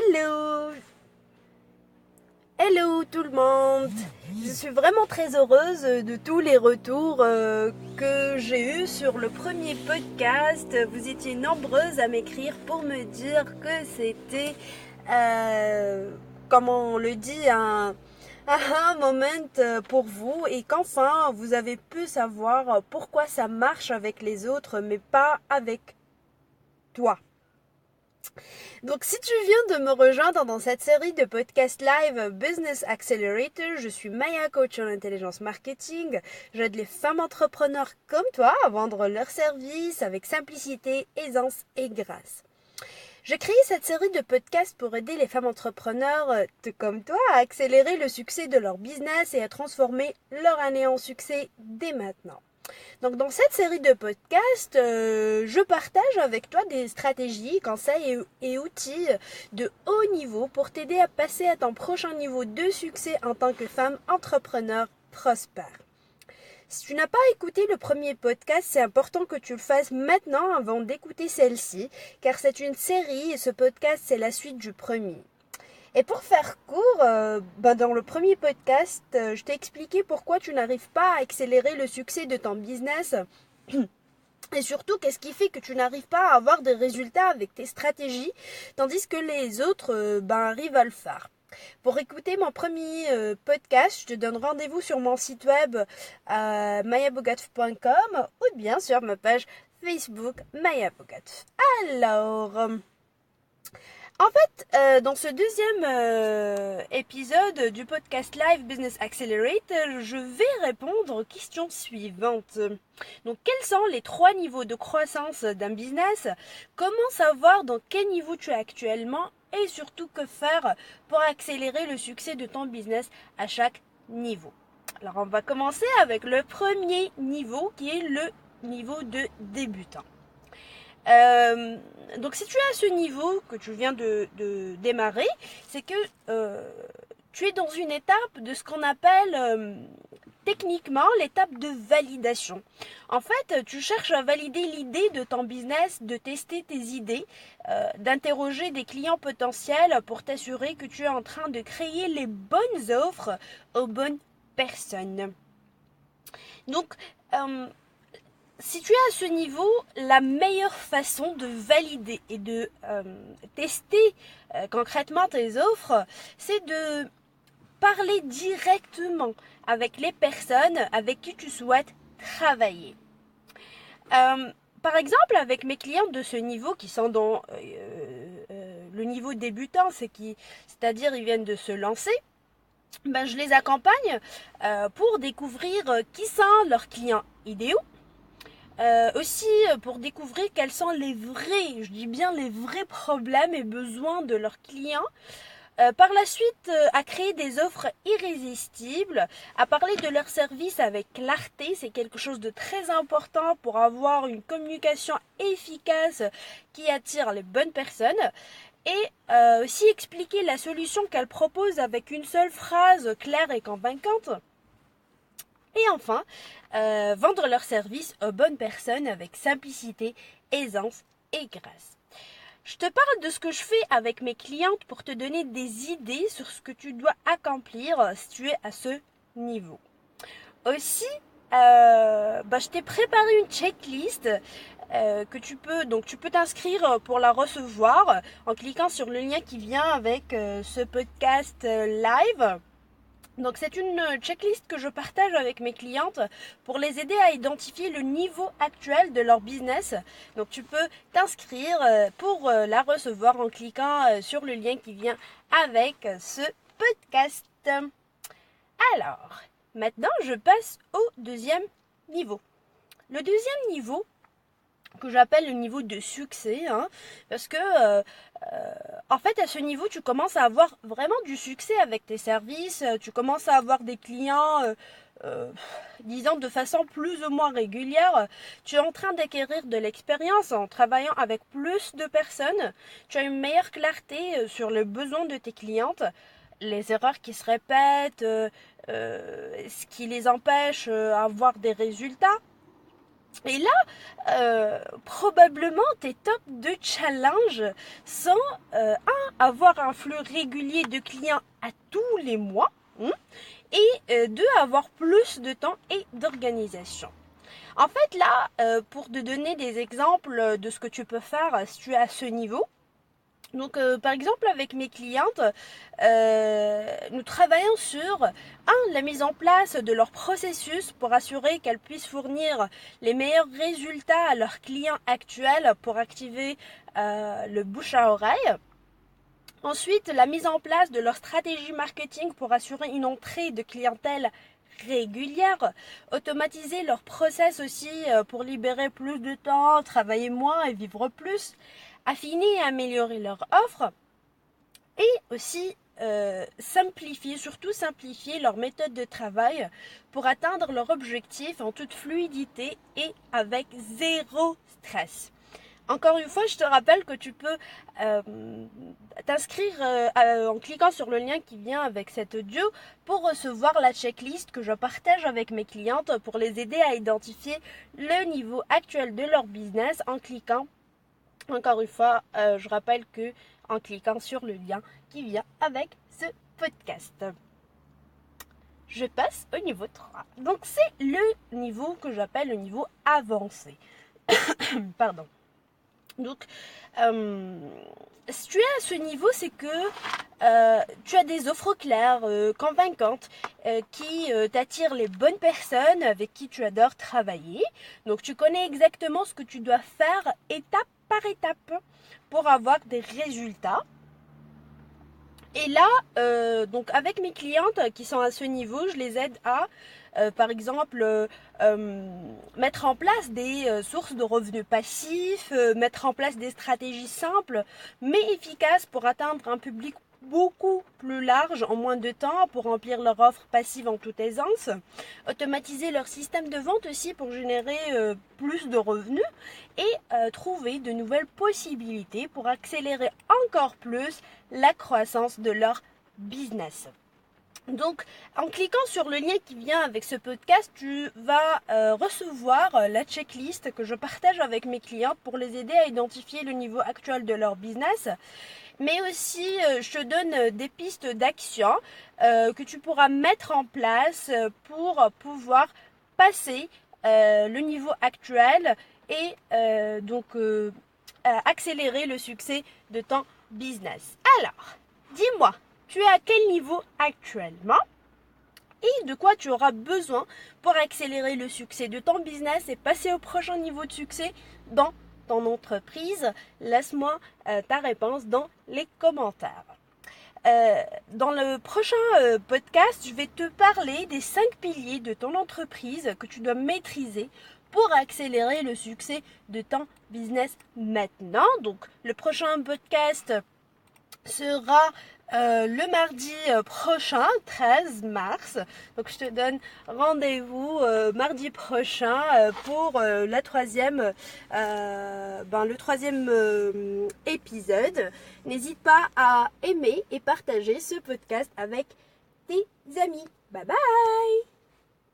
Hello! Hello tout le monde! Je suis vraiment très heureuse de tous les retours que j'ai eus sur le premier podcast. Vous étiez nombreuses à m'écrire pour me dire que c'était, comment on le dit, un moment pour vous et qu'enfin vous avez pu savoir pourquoi ça marche avec les autres mais pas avec toi. Donc si tu viens de me rejoindre dans cette série de podcasts live Business Accelerator, je suis Maya, coach en intelligence marketing. J'aide les femmes entrepreneurs comme toi à vendre leurs services avec simplicité, aisance et grâce. J'ai créé cette série de podcasts pour aider les femmes entrepreneurs comme toi à accélérer le succès de leur business et à transformer leur année en succès dès maintenant. Donc dans cette série de podcasts, je partage avec toi des stratégies, conseils et outils de haut niveau pour t'aider à passer à ton prochain niveau de succès en tant que femme entrepreneur prospère. Si tu n'as pas écouté le premier podcast, c'est important que tu le fasses maintenant avant d'écouter celle-ci, car c'est une série et ce podcast c'est la suite du premier. Et pour faire court, dans le premier podcast, je t'ai expliqué pourquoi tu n'arrives pas à accélérer le succès de ton business et surtout qu'est-ce qui fait que tu n'arrives pas à avoir des résultats avec tes stratégies tandis que les autres arrivent à le faire. Pour écouter mon premier podcast, je te donne rendez-vous sur mon site web mayabogatf.com ou bien sur ma page Facebook Mayabogatf. Alors... En fait, dans ce deuxième épisode du podcast Live Business Accelerator, je vais répondre aux questions suivantes. Donc, quels sont les 3 niveaux de croissance d'un business? Comment savoir dans quel niveau tu es actuellement? Et surtout, que faire pour accélérer le succès de ton business à chaque niveau? Alors, on va commencer avec le premier niveau qui est le niveau de débutant. Donc si tu es à ce niveau que tu viens de démarrer, c'est que tu es dans une étape de ce qu'on appelle techniquement l'étape de validation. En fait, tu cherches à valider l'idée de ton business, de tester tes idées, d'interroger des clients potentiels pour t'assurer que tu es en train de créer les bonnes offres aux bonnes personnes. Donc, si tu es à ce niveau, la meilleure façon de valider et de tester concrètement tes offres, c'est de parler directement avec les personnes avec qui tu souhaites travailler. Par exemple, avec mes clientes de ce niveau qui sont dans le niveau débutant, c'est-à-dire ils viennent de se lancer, je les accompagne pour découvrir qui sont leurs clients idéaux. Aussi pour découvrir quels sont les vrais, je dis bien les vrais problèmes et besoins de leurs clients. Par la suite, à créer des offres irrésistibles, à parler de leurs services avec clarté, c'est quelque chose de très important pour avoir une communication efficace qui attire les bonnes personnes. Et aussi expliquer la solution qu'elles proposent avec une seule phrase claire et convaincante. Et enfin, vendre leurs services aux bonnes personnes avec simplicité, aisance et grâce. Je te parle de ce que je fais avec mes clientes pour te donner des idées sur ce que tu dois accomplir si tu es à ce niveau. Aussi, je t'ai préparé une checklist que tu peux t'inscrire pour la recevoir en cliquant sur le lien qui vient avec ce podcast live. Donc c'est une checklist que je partage avec mes clientes pour les aider à identifier le niveau actuel de leur business. Donc tu peux t'inscrire pour la recevoir en cliquant sur le lien qui vient avec ce podcast. Alors, maintenant je passe au deuxième niveau. Le deuxième niveau, que j'appelle le niveau de succès, parce que en fait à ce niveau tu commences à avoir vraiment du succès avec tes services, tu commences à avoir des clients disons de façon plus ou moins régulière, tu es en train d'acquérir de l'expérience en travaillant avec plus de personnes, tu as une meilleure clarté sur les besoins de tes clientes, les erreurs qui se répètent, ce qui les empêche d'avoir des résultats. Et là, probablement tes top 2 challenges sont avoir un flux régulier de clients à tous les mois, et 2, avoir plus de temps et d'organisation. En fait, là, pour te donner des exemples de ce que tu peux faire si tu es à ce niveau, donc, par exemple, avec mes clientes, nous travaillons sur la mise en place de leur processus pour assurer qu'elles puissent fournir les meilleurs résultats à leurs clients actuels pour activer le bouche à oreille. Ensuite, la mise en place de leur stratégie marketing pour assurer une entrée de clientèle régulière, automatiser leur process aussi pour libérer plus de temps, travailler moins et vivre plus, affiner et améliorer leur offre, et aussi surtout simplifier leur méthode de travail pour atteindre leur objectif en toute fluidité et avec zéro stress. Encore une fois, je te rappelle que tu peux t'inscrire en cliquant sur le lien qui vient avec cet audio pour recevoir la checklist que je partage avec mes clientes pour les aider à identifier le niveau actuel de leur business en cliquant. Encore une fois, je rappelle que en cliquant sur le lien qui vient avec ce podcast. Je passe au niveau 3. Donc c'est le niveau que j'appelle le niveau avancé. Pardon. Donc, si tu es à ce niveau, c'est que tu as des offres claires, convaincantes, qui t'attirent les bonnes personnes avec qui tu adores travailler. Donc, tu connais exactement ce que tu dois faire étape par étape pour avoir des résultats. Et là, donc avec mes clientes qui sont à ce niveau, je les aide à, par exemple, mettre en place des sources de revenus passifs, mettre en place des stratégies simples mais efficaces pour atteindre un public beaucoup plus large en moins de temps pour remplir leur offre passive en toute aisance, automatiser leur système de vente aussi pour générer plus de revenus et trouver de nouvelles possibilités pour accélérer encore plus la croissance de leur business. Donc, en cliquant sur le lien qui vient avec ce podcast, tu vas recevoir la checklist que je partage avec mes clients pour les aider à identifier le niveau actuel de leur business. Mais aussi, je te donne des pistes d'action que tu pourras mettre en place pour pouvoir passer le niveau actuel et donc accélérer le succès de ton business. Alors, dis-moi, tu es à quel niveau actuellement et de quoi tu auras besoin pour accélérer le succès de ton business et passer au prochain niveau de succès dans ton entreprise? Laisse-moi ta réponse dans les commentaires. Dans le prochain podcast, je vais te parler des 5 piliers de ton entreprise que tu dois maîtriser pour accélérer le succès de ton business maintenant. Donc, le prochain podcast sera le mardi prochain, 13 mars. Donc je te donne rendez-vous mardi prochain pour le troisième épisode. N'hésite pas à aimer et partager ce podcast avec tes amis. Bye bye!